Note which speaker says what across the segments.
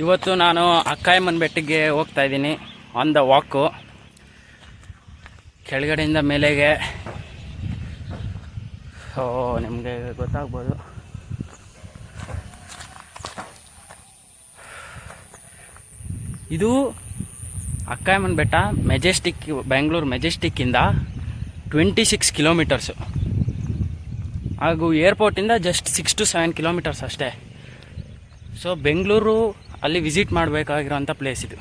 Speaker 1: ಇವತ್ತು ನಾನು ಅಕ್ಕಾಯಮ್ಮನ ಬೆಟ್ಟಕ್ಕೆ ಹೋಗ್ತಾ ಇದ್ದೀನಿ. ಆನ್ ದ ವಾಕು, ಕೆಳಗಡೆಯಿಂದ ಮೇಲೆಗೆ. ನಿಮಗೆ ಗೊತ್ತಾಗ್ಬೋದು. ಇದು ಅಕ್ಕಾಯಮ್ಮನ ಬೆಟ್ಟ ಮೆಜೆಸ್ಟಿಕ್, ಬೆಂಗಳೂರು ಮೆಜೆಸ್ಟಿಕ್ಕಿಂದ 26 ಕಿಲೋಮೀಟರ್ಸು, ಹಾಗೂ ಏರ್ಪೋರ್ಟಿಂದ ಜಸ್ಟ್ 6 to 7 ಕಿಲೋಮೀಟರ್ಸ್ ಅಷ್ಟೇ. ಸೊ ಬೆಂಗಳೂರು ಅಲ್ಲಿ ವಿಸಿಟ್ ಮಾಡಬೇಕಾಗಿರೋಂಥ ಪ್ಲೇಸ್ ಇದು.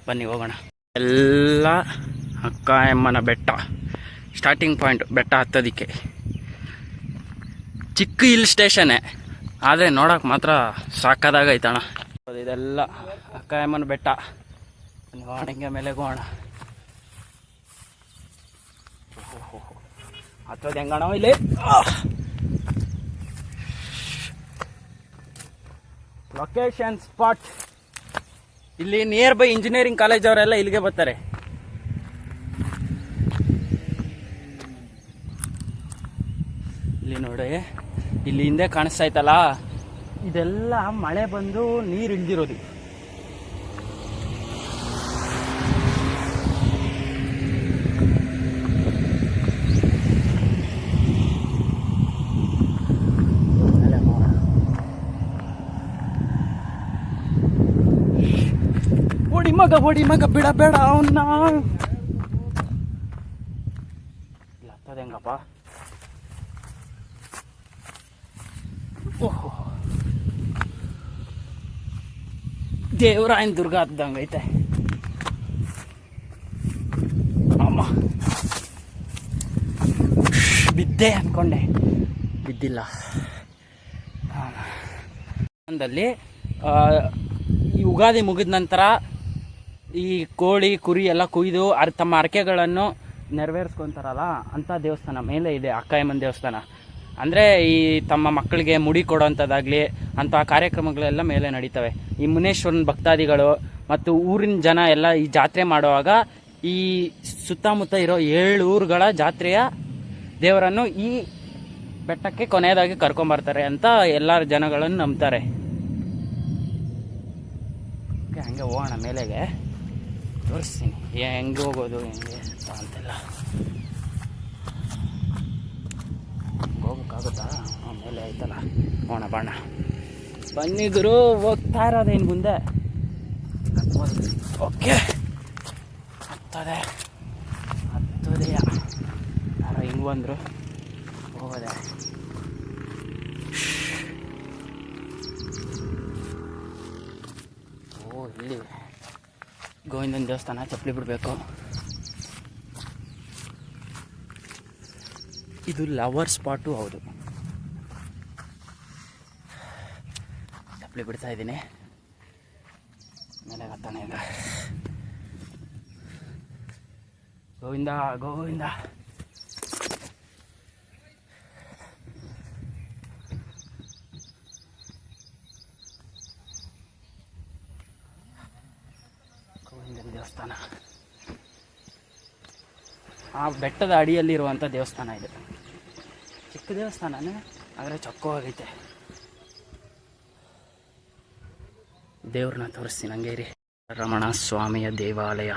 Speaker 1: ಬನ್ನಿ ಹೋಗೋಣ. ಎಲ್ಲ ಅಕ್ಕಾಯಮ್ಮನ ಬೆಟ್ಟ ಸ್ಟಾರ್ಟಿಂಗ್ ಪಾಯಿಂಟ್. ಬೆಟ್ಟ ಹತ್ತೋದಕ್ಕೆ ಚಿಕ್ಕ ಹಿಲ್ ಸ್ಟೇಷನ್ನೇ, ಆದರೆ ನೋಡೋಕೆ ಮಾತ್ರ ಸಾಕಾದಾಗೈತಣ. ಇದೆಲ್ಲ ಅಕ್ಕಾಯಮ್ಮನ ಬೆಟ್ಟ. ಹಿಂಗೆ ಮೇಲೆ ಹೋಗೋಣ. ಹತ್ತೋದು ಹೆಂಗಣ ಇಲ್ಲಿ. ಲೊಕೇಶನ್ ಸ್ಪಾಟ್ ಇಲ್ಲಿ ನಿಯರ್ ಬೈ ಇಂಜಿನಿಯರಿಂಗ್ ಕಾಲೇಜ್ ಅವರೆಲ್ಲ ಇಲ್ಲಿಗೆ ಬರ್ತಾರೆ. ಇಲ್ಲಿ ನೋಡಿ, ಇಲ್ಲಿ ಹಿಂದೆ ಕಾಣಿಸ್ತಾ ಇತ್ತಲ್ಲ, ಇದೆಲ್ಲ ಮಳೆ ಬಂದು ನೀರು ಇಳ್ದಿರೋದು. ಹೊಡಿ ಮಗ ಬಿಡಬೇಡ ಅವನ್ನ. ಇಲ್ಲ ಹತ್ತದ ಹೆಂಗಪ್ಪ. ಓಹೋ, ದೇವರಾಯನ ದುರ್ಗ ಹತ್ತದಂಗೈತೆ. ಅಮ್ಮ, ಬಿದ್ದೆ ಅಂದ್ಕೊಂಡೆ, ಬಿದ್ದಿಲ್ಲ. ಅಂದಲ್ಲಿ ಈ ಯುಗಾದಿ ಮುಗಿದ ನಂತರ ಈ ಕೋಳಿ ಕುರಿ ಎಲ್ಲ ಕುಯ್ದು ತಮ್ಮ ಅರಕೆಗಳನ್ನು ನೆರವೇರಿಸ್ಕೊತಾರಲ್ಲ, ಅಂಥ ದೇವಸ್ಥಾನ ಮೇಲೆ ಇದೆ ಅಕ್ಕಾಯಮ್ಮನ ದೇವಸ್ಥಾನ. ಅಂದರೆ ಈ ತಮ್ಮ ಮಕ್ಕಳಿಗೆ ಮುಡಿ ಕೊಡೋವಂಥದ್ದಾಗಲಿ ಅಂಥ ಕಾರ್ಯಕ್ರಮಗಳೆಲ್ಲ ಮೇಲೆ ನಡೀತವೆ. ಈ ಮುನೇಶ್ವರನ ಭಕ್ತಾದಿಗಳು ಮತ್ತು ಊರಿನ ಜನ ಎಲ್ಲ ಈ ಜಾತ್ರೆ ಮಾಡುವಾಗ ಈ ಸುತ್ತಮುತ್ತ ಇರೋ 7 ಊರುಗಳ ಜಾತ್ರೆಯ ದೇವರನ್ನು ಈ ಬೆಟ್ಟಕ್ಕೆ ಕೊನೆಯದಾಗಿ ಕರ್ಕೊಂಬರ್ತಾರೆ ಅಂತ ಎಲ್ಲ ಜನಗಳನ್ನು ನಂಬ್ತಾರೆ. ಹಂಗೆ ಹೋಗೋಣ ಮೇಲೆಗೆ, ತೋರಿಸ್ತೀನಿ ಹೆಂಗೆ ಹೋಗೋದು ಹೆಂಗೆ ಅಂತೆಲ್ಲ. ಹೋಗೋಕ್ಕಾಗುತ್ತಾ? ಮೇಲೆ ಆಯ್ತಲ್ಲ, ಹೋಗೋಣ ಬಾಣ. ಬನ್ನಿ ಗುರು, ಹೋಗ್ತಾ ಇರೋದೇನು ಮುಂದೆ. ಓಕೆ, ಹತ್ತೋದೆ ಯಾರೋ ಹಿಂಗೆ ಬಂದರು, ಹೋಗೋದೆ. ಇಲ್ಲಿ ಗೋವಿಂದನ ದೇವಸ್ಥಾನ, ಚಪ್ಪಲಿ ಬಿಡಬೇಕು. ಇದು ಲವರ್ ಸ್ಪಾಟು ಹೌದು. ಚಪ್ಪಲಿ ಬಿಡ್ತಾ ಇದ್ದೀನಿ, ಮೇಲೆ ಹತ್ತಾನೆ ಈಗ. ಗೋವಿಂದ ಗೋವಿಂದ. ದೇವಸ್ಥಾನ ಆ ಬೆಟ್ಟದ ಅಡಿಯಲ್ಲಿರುವಂಥ ದೇವಸ್ಥಾನ ಇದು. ಚಿಕ್ಕ ದೇವಸ್ಥಾನನೇ, ಆದರೆ ಚೊಕ್ಕವಾಗೈತೆ. ದೇವ್ರನ್ನ ತೋರಿಸ್ತೀನಿ, ಹಂಗೆ ಇರಿ. ರಮಣ ಸ್ವಾಮಿಯ ದೇವಾಲಯ.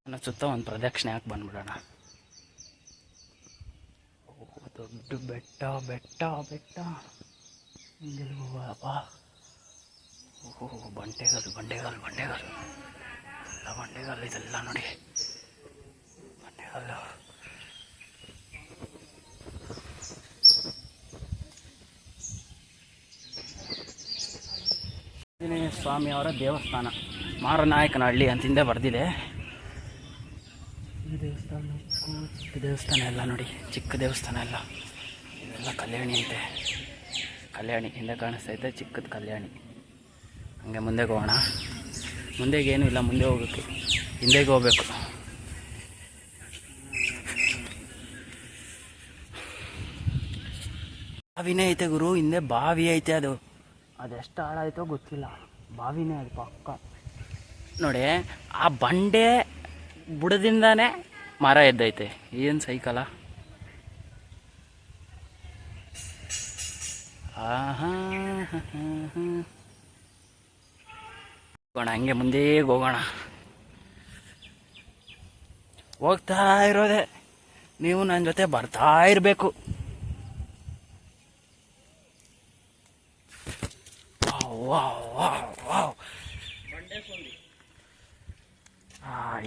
Speaker 1: ನನ್ನ ಸುತ್ತ ಒಂದು ಪ್ರದಕ್ಷಿಣೆ ಹಾಕಿ ಬಂದ್ಬಿಡೋಣ. ದೊಡ್ಡ ಬೆಟ್ಟ ಬೆಟ್ಟ ಬೆಟ್ಟ. ಹಿಂಗೆಲ್ವಪ್ಪ. ಓಹೋ, ಬಂಡೆಗಲ್ಲು ಬಂಡೆಗಲ್ಲು ಬಂಡೆಗಲ್ಲು ಎಲ್ಲ ಬಂಡೆಗಲ್ಲು. ಇದೆಲ್ಲ ನೋಡಿ ಬಂಡೆಗಲ್ಲು. ಆಂಜನೇಯ ಸ್ವಾಮಿಯವರ ದೇವಸ್ಥಾನ, ಮಾರನಾಯಕನಹಳ್ಳಿ ಅಂತಿಂದೆ ಬರೆದಿದೆ. ಈ ದೇವಸ್ಥಾನ ಚಿಕ್ಕ ದೇವಸ್ಥಾನ ಎಲ್ಲ ನೋಡಿ, ಚಿಕ್ಕ ದೇವಸ್ಥಾನ ಎಲ್ಲ. ಇದೆಲ್ಲ ಕಲ್ಯಾಣಿ ಐತೆ. ಕಲ್ಯಾಣಿ ಹಿಂದೆ ಕಾಣಿಸ್ತೈತೆ, ಚಿಕ್ಕದ ಕಲ್ಯಾಣಿ. ಹಂಗೆ ಮುಂದೆಗೆ ಹೋಗೋಣ. ಮುಂದೆಗೆ ಏನೂ ಇಲ್ಲ, ಮುಂದೆ ಹೋಗೋಕ್ಕೆ ಹಿಂದೆಗೆ ಹೋಗ್ಬೇಕು. ಬಾವಿನೇ ಐತೆ ಗುರು, ಹಿಂದೆ ಬಾವಿ ಐತೆ. ಅದೆಷ್ಟು ಹಾಳಾಯ್ತೋ ಗೊತ್ತಿಲ್ಲ, ಬಾವಿನೇ ಅದು ಪಕ್ಕ. ನೋಡಿ, ಆ ಬಂಡೆ ಬುಡದಿಂದಾನೇ ಮರ ಎದ್ದೈತೆ. ಏನು ಸೈಕಲ. ಹೋಗೋಣ, ಹಂಗೆ ಮುಂದೆ ಹೋಗೋಣ. ಹೋಗ್ತಾ ಇರೋದೆ, ನೀವು ನನ್ನ ಜೊತೆ ಬರ್ತಾ ಇರಬೇಕು.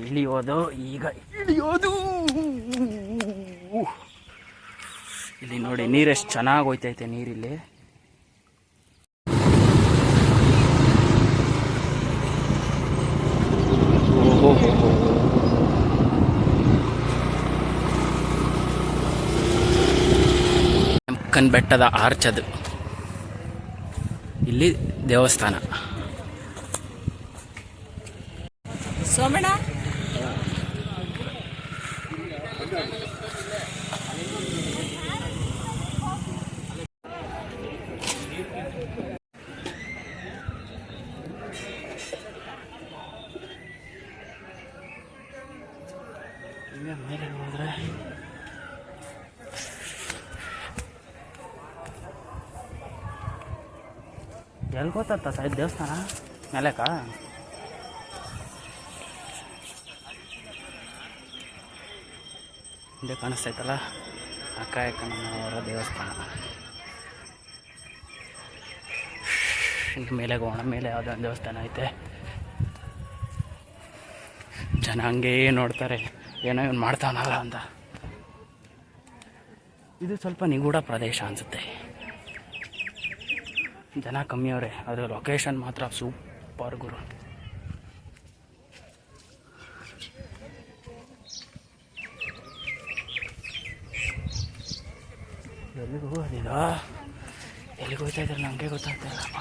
Speaker 1: ಇಳಿಯೋದು, ಈಗ ಇಳಿಯೋದು. ಇಲ್ಲಿ ನೋಡಿ ನೀರೆಷ್ಟು ಚೆನ್ನಾಗಿ ಹೋಯ್ತೈತೆ ನೀರಿಲ್ಲಿ. ಬೆಟ್ಟದ ಆರ್ಚದು, ಇಲ್ಲಿ ದೇವಸ್ಥಾನ. ಸೋಮಣ್ಣ ಮೇಲೆ ಹೋದ್ರೆ ಎಲ್ಲಿ ಗೊತ್ತ ಸೈಡ್ ದೇವಸ್ಥಾನ ಮೇಲೆಕ? ಹಿಂದೆ ಕಾಣಿಸ್ತೈತಲ್ಲ, ಅಕ್ಕಯ್ಯಕ್ಕನವರ ದೇವಸ್ಥಾನ. ಈಗ ಮೇಲೆ ಹೋಗೋಣ. ಮೇಲೆ ಯಾವುದೋ ಒಂದು ದೇವಸ್ಥಾನ ಐತೆ. ಜನ ಹಂಗೇ ನೋಡ್ತಾರೆ, ಏನೋ ಇವನು ಮಾಡ್ತಾನಲ್ಲ ಅಂತ. ಇದು ಸ್ವಲ್ಪ ನಿಗೂಢ ಪ್ರದೇಶ ಅನಿಸುತ್ತೆ, ಜನ ಕಮ್ಮಿ ಅವರೇ. ಅದು ಲೊಕೇಶನ್ ಮಾತ್ರ ಸೂಪರ್ ಗುರು. ಎಲ್ಲಿಗೆ ಹೋಗೋದಿಲ್ಲ, ಎಲ್ಲಿಗೆ ಹೋಗ್ತಾ ಇದ್ದಾರೆ ನಮಗೆ ಗೊತ್ತಾಗ್ತಾ ಇಲ್ಲಪ್ಪ.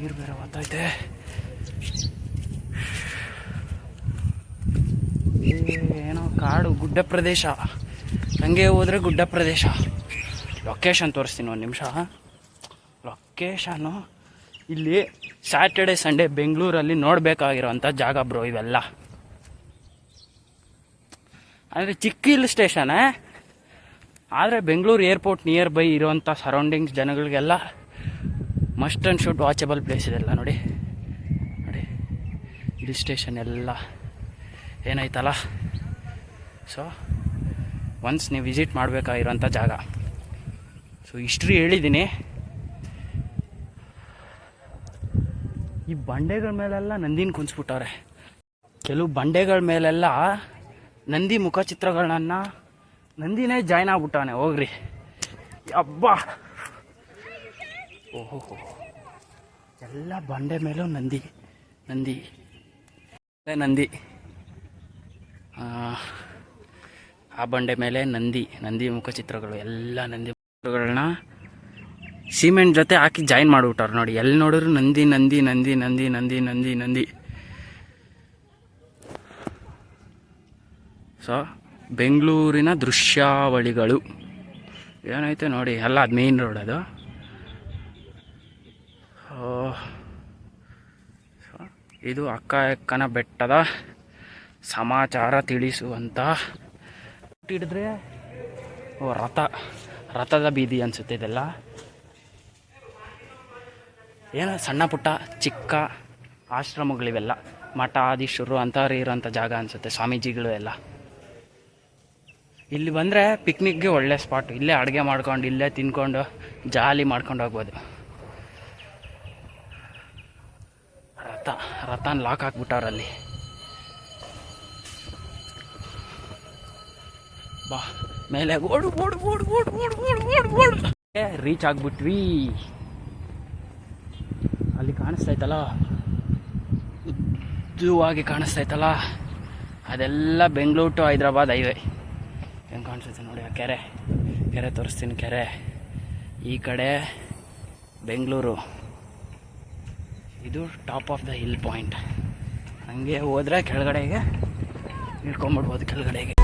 Speaker 1: ನೀರು ಬೇರೆ ಗೊತ್ತೈತೆ. ಏನೋ ಕಾಡು, ಗುಡ್ಡ ಪ್ರದೇಶ. ಹಂಗೆ ಹೋದರೆ ಗುಡ್ಡ ಪ್ರದೇಶ. ಲೊಕೇಶನ್ ತೋರಿಸ್ತೀನಿ ಒಂದು ನಿಮಿಷ. ಲೊಕೇಶನು ಇಲ್ಲಿ ಸ್ಯಾಟರ್ಡೆ ಸಂಡೇ ಬೆಂಗಳೂರಲ್ಲಿ ನೋಡಬೇಕಾಗಿರೋಂಥ ಜಾಗ ಬ್ರೋ ಇವೆಲ್ಲ. ಅಂದರೆ ಚಿಕ್ಕ ಹಿಲ್ ಸ್ಟೇಷನೇ, ಆದರೆ ಬೆಂಗಳೂರು ಏರ್ಪೋರ್ಟ್ ನಿಯರ್ ಬೈ ಇರೋವಂಥ ಸರೌಂಡಿಂಗ್ಸ್ ಜನಗಳಿಗೆಲ್ಲ must and should watchable place ಇದೆಲ್ಲ. ನೋಡಿ ನೋಡಿ ಹಿಲ್ ಸ್ಟೇಷನ್ ಎಲ್ಲ ಏನಾಯ್ತಲ್ಲ. ಸೊ ಒನ್ಸ್ ನೀವು ವಿಸಿಟ್ ಮಾಡಬೇಕಾಗಿರೋಂಥ ಜಾಗ. ಸೊ ಹಿಸ್ಟ್ರಿ ಹೇಳಿದ್ದೀನಿ. ಈ ಬಂಡೆಗಳ ಮೇಲೆಲ್ಲ ನಂದಿನ ಕುಂಚ್ಬಿಟ್ಟವ್ರೆ. ಕೆಲವು ಬಂಡೆಗಳ ಮೇಲೆಲ್ಲ ನಂದಿ ಮುಖಚಿತ್ರಗಳನ್ನ ನಂದಿನೇ ಜಾಯ್ನ್ ಆಗ್ಬಿಟ್ಟವನೆ. ಹೋಗ್ರಿ ಅಬ್ಬಾ, ಓಹೋ, ಎಲ್ಲ ಬಂಡೆ ಮೇಲೂ ನಂದಿ ನಂದಿ ನಂದಿ. ಆ ಬಂಡೆ ಮೇಲೆ ನಂದಿ ಮುಖಚಿತ್ರಗಳು, ಎಲ್ಲ ನಂದಿ ಮುಖಗಳನ್ನ ಸಿಮೆಂಟ್ ಜೊತೆ ಹಾಕಿ ಜಾಯಿನ್ ಮಾಡಿಬಿಟ್ಟವ್ರು. ನೋಡಿ, ಎಲ್ಲಿ ನೋಡಿದ್ರು ನಂದಿ ನಂದಿ ನಂದಿ ನಂದಿ ನಂದಿ ನಂದಿ ನಂದಿ. ಸೊ ಬೆಂಗಳೂರಿನ ದೃಶ್ಯಾವಳಿಗಳು ಏನೈತೆ ನೋಡಿ. ಎಲ್ಲ ಅದು ಮೇನ್ ರೋಡ್ ಅದು. ಇದು ಅಕ್ಕನ ಬೆಟ್ಟದ ಸಮಾಚಾರ ತಿಳಿಸುವಂಥ. ಹಿಡಿದ್ರೆ ರಥದ ಬೀದಿ ಅನಿಸುತ್ತೆ ಇದೆಲ್ಲ. ಏನೋ ಸಣ್ಣ ಪುಟ್ಟ ಚಿಕ್ಕ ಆಶ್ರಮಗಳಿವೆಲ್ಲ, ಮಠಾಧೀಶರು ಅಂಥವ್ರು ಇರೋಂಥ ಜಾಗ ಅನಿಸುತ್ತೆ, ಸ್ವಾಮೀಜಿಗಳು ಎಲ್ಲ. ಇಲ್ಲಿ ಬಂದರೆ ಪಿಕ್ನಿಕ್ಗೆ ಒಳ್ಳೆ ಸ್ಪಾಟು. ಇಲ್ಲೇ ಅಡುಗೆ ಮಾಡ್ಕೊಂಡು ಇಲ್ಲೇ ತಿನ್ಕೊಂಡು ಜಾಲಿ ಮಾಡ್ಕೊಂಡು ಹೋಗ್ಬೋದು. ರಥನ ಲಾಕ್ ಹಾಕ್ಬಿಟ್ಟವ್ರಲ್ಲಿ. ಬಾ ಮೇಲೆ ಓಡು ಓಡು ಓಡು ಓಡು ಓಡು ಓಡು ಓಡು ಓಡು. ರೀಚ್ ಆಗ್ಬಿಟ್ವಿ. ಅಲ್ಲಿ ಕಾಣಿಸ್ತೈತಲ್ಲ, ಉದ್ದವಾಗಿ ಕಾಣಿಸ್ತೈತಲ್ಲ, ಅದೆಲ್ಲ ಬೆಂಗಳೂರು ಟು ಹೈದ್ರಾಬಾದ್ ಹೈವೇ. ಹೆಂಗೆ ಕಾಣಿಸುತ್ತೆ ನೋಡಿ. ಆ ಕೆರೆ ತೋರಿಸ್ತೀನಿ. ಕೆರೆ ಈ ಕಡೆ ಬೆಂಗಳೂರು. ಇದು top of the hill point. ಹಂಗೆ ಹೋದರೆ ಕೆಳಗಡೆಗೆ ಇಳ್ಕೊಂಬಿಡ್ಬೋದು. ಕೆಳಗಡೆಗೆ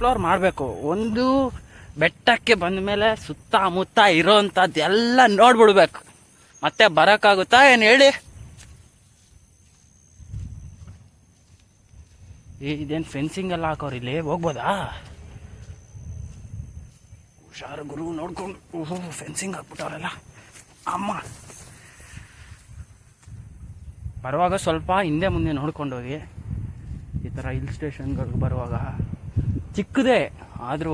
Speaker 1: ಎಕ್ಸ್ಪ್ಲೋರ್ ಮಾಡಬೇಕು. ಒಂದು ಬೆಟ್ಟಕ್ಕೆ ಬಂದ ಮೇಲೆ ಸುತ್ತಮುತ್ತ ಇರೋವಂಥದ್ದು ಎಲ್ಲ ನೋಡ್ಬಿಡ್ಬೇಕು. ಮತ್ತೆ ಬರೋಕ್ಕಾಗುತ್ತಾ ಏನು ಹೇಳಿ? ಇದೇನು ಫೆನ್ಸಿಂಗ್ ಎಲ್ಲ ಹಾಕೋರು, ಇಲ್ಲಿ ಹೋಗ್ಬೋದಾ? ಹುಷಾರು ಗುರು, ನೋಡ್ಕೊಂಡು. ಓಹೋ, ಫೆನ್ಸಿಂಗ್ ಹಾಕ್ಬಿಟ್ಟವ್ರಲ್ಲ. ಅಮ್ಮ, ಬರುವಾಗ ಸ್ವಲ್ಪ ಹಿಂದೆ ಮುಂದೆ ನೋಡ್ಕೊಂಡು ಹೋಗಿ. ಈ ಥರ ಹಿಲ್ ಸ್ಟೇಷನ್ಗಳಿಗೆ ಬರುವಾಗ ಚಿಕ್ಕದೇ ಆದರೂ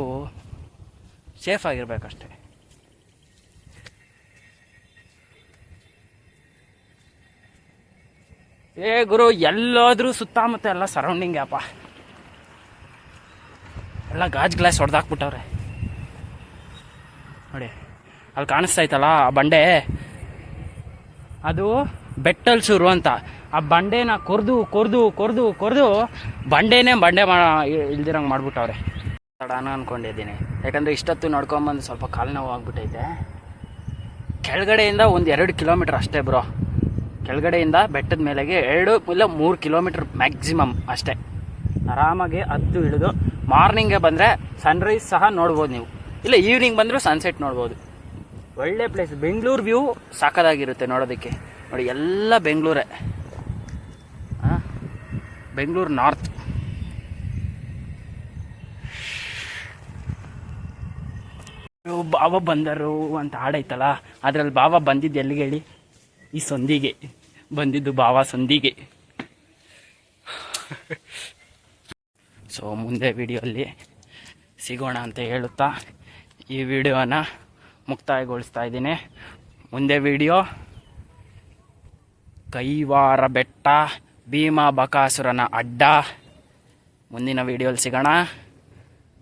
Speaker 1: ಸೇಫ್ ಆಗಿರ್ಬೇಕಷ್ಟೆ. ಏ ಗುರು, ಎಲ್ಲಾದ್ರೂ ಸುತ್ತಮುತ್ತ ಎಲ್ಲ ಸರೌಂಡಿಂಗ್ ಅಪ್ಪ, ಎಲ್ಲ ಗಾಜ್ ಗ್ಲಾಸ್ ಹೊಡೆದಾಕ್ಬಿಟ್ಟವ್ರೆ ನೋಡಿ. ಅಲ್ಲಿ ಕಾಣಿಸ್ತಾ ಇತ್ತಲ್ಲ ಆ ಬಂಡೆ, ಅದು ಬೆಟ್ಟಲ್ಸೂರು ಅಂತ. ಆ ಬಂಡೆನ ಕೊರ್ದು ಕೊರ್ದು ಕೊರ್ದು ಕೊರ್ದು ಬಂಡೆ ಇಲ್ದಿರಂಗೆ ಮಾಡ್ಬಿಟ್ಟವ್ರೆ. ತಡಾನ ಅನ್ಕೊಂಡಿದ್ದೀನಿ, ಯಾಕಂದರೆ ಇಷ್ಟೊತ್ತು ನೋಡ್ಕೊಂಬಂದು ಸ್ವಲ್ಪ ಕಾಲು ನೋವು ಆಗ್ಬಿಟ್ಟೈತೆ. ಕೆಳಗಡೆಯಿಂದ 1-2 ಕಿಲೋಮೀಟ್ರ್ ಅಷ್ಟೇ ಬ್ರೋ. ಕೆಳಗಡೆಯಿಂದ ಬೆಟ್ಟದ ಮೇಲೆಗೆ 2 ಇಲ್ಲ 3 ಕಿಲೋಮೀಟ್ರ್ ಮ್ಯಾಕ್ಸಿಮಮ್ ಅಷ್ಟೇ. ಆರಾಮಾಗಿ ಹತ್ತು ಇಳಿದು ಮಾರ್ನಿಂಗೇ ಬಂದರೆ ಸನ್ರೈಸ್ ಸಹ ನೋಡ್ಬೋದು ನೀವು, ಇಲ್ಲ ಈವ್ನಿಂಗ್ ಬಂದರೂ ಸನ್ಸೆಟ್ ನೋಡ್ಬೋದು. ಒಳ್ಳೆ ಪ್ಲೇಸ್. ಬೆಂಗಳೂರು ವ್ಯೂ ಸಾಕಾಗಿರುತ್ತೆ ನೋಡೋದಕ್ಕೆ. ನೋಡಿ, ಎಲ್ಲ ಬೆಂಗಳೂರೇ. ಬೆಂಗಳೂರು ನಾರ್ತ್. ಬಾಬಾ ಬಂದರು ಅಂತ ಹಾಡೈತಲ್ಲ, ಅದರಲ್ಲಿ ಬಾಬಾ ಬಂದಿದ್ದು ಎಲ್ಲಿಗೆ ಹೇಳಿ? ಈ ಸಂದಿಗೆ ಬಂದಿದ್ದು ಬಾಬಾ, ಸಂದಿಗೆ. ಸೊ ಮುಂದೆ ವಿಡಿಯೋಲ್ಲಿ ಸಿಗೋಣ ಅಂತ ಹೇಳುತ್ತಾ ಈ ವಿಡಿಯೋನ ಮುಕ್ತಾಯಗೊಳಿಸ್ತಾ ಇದ್ದೀನಿ. ಮುಂದೆ ವಿಡಿಯೋ ಕೈವಾರ ಬೆಟ್ಟ, ಭೀಮಾ ಬಕಾಸುರನ ಅಡ್ಡ. ಮುಂದಿನ ವಿಡಿಯೋಲಿ ಸಿಗೋಣ.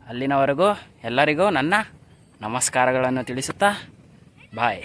Speaker 1: ಅಲ್ಲಿನವರೆಗೂ ಎಲ್ಲರಿಗೂ ನನ್ನ ನಮಸ್ಕಾರಗಳನ್ನು ತಿಳಿಸುತ್ತಾ ಬಾಯ್.